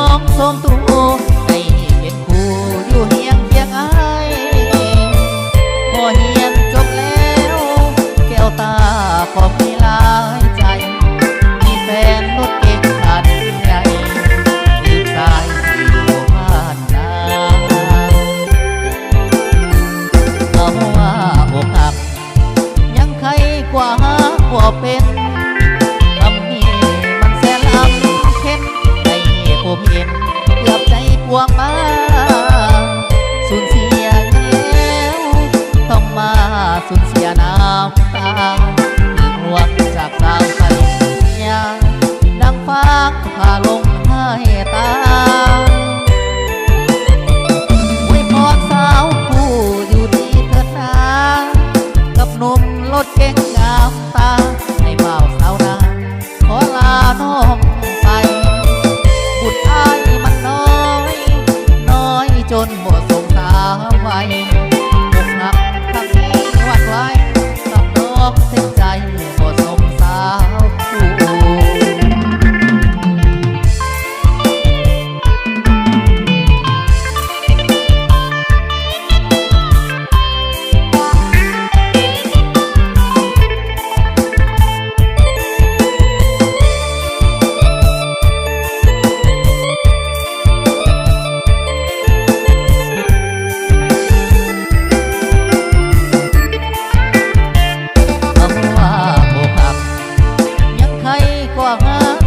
องสมตัวได้เป็นคู่อยู่เฮียงเคียงไอพอเฮียนจบแล้วแก้วตาก็มีหลายใจมีแฟนรถเก๋งคันใหญ่ลืมสายอยู่บ้านนาเอาว่าอกหักยังใครกว่าบ่เป็นคำนี้มันแสนลำเค็นให้ผมเห็นเกือบใจกวงมาสูญเสียแล้วต้องมาสูญเสียน้ำตาถึงห่วงจากสาวปริญญาดังฟ้าผ่าลงให้ตาไว้พรสาวผู้อยู่ดีเถิดนากับหนุ่มรถเก๋งงามตาให้บ่าวสาวนาขอลาน้องไปบุตรอ้ายมันน้อยน้อยจนหมดสงสารไว้อกหักทั้งนี้หวั่นไหวกับน้องเส้นใจหมดสงสารผู้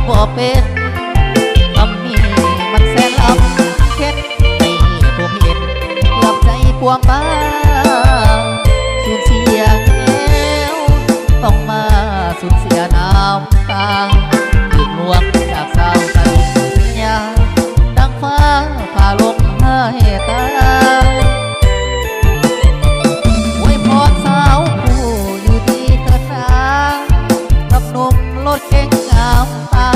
บ่เป็นคำนี้มันแสนลำเค็นให้ผมเห็นเกือบใจกวางบ้าสูญเสียแล้วต้องมาสูญเสียน้ำตาถึงลวงจากสาวปริญญาดังฟ้าผ่าลงให้ตาไว้พรสาวผู้อยู่ดีเถิดนากับหนุ่มรถเก๋งงามตา